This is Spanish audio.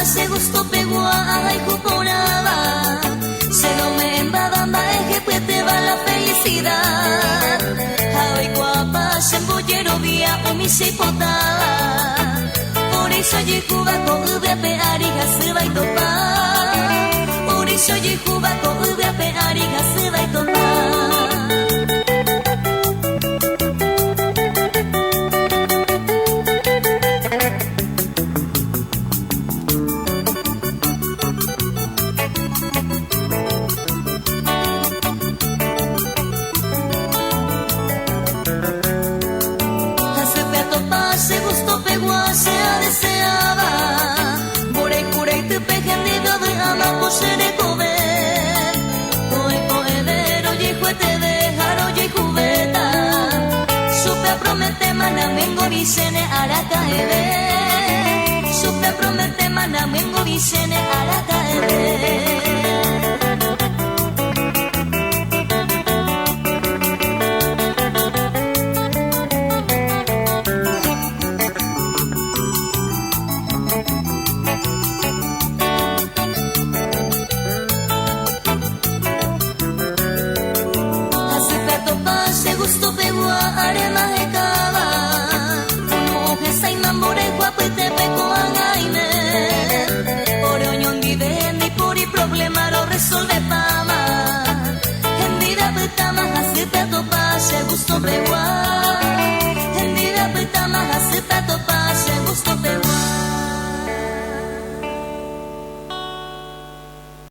Se gusto pegua ay juporaba se no me embadamba es que pues te va la felicidad ay guapa se embollero vía o mi se potaba por eso allí juba con uve arija se va y topa por eso allí juba con uve arija se va y topa. Se gustó pegua se deseaba Borei curei te pejendido de ama por ser de comer Coe coedero y juete dejar oye jubeta Supe promete mana mengo vicene araca ebe Supe promete mana mengo vicene araca ebe se gusto pegua arema de cava como que sai mambore guapo te peco angaime por oñón vivendi por y problema lo resolve pama en vida petama hace te topa se gusto pegua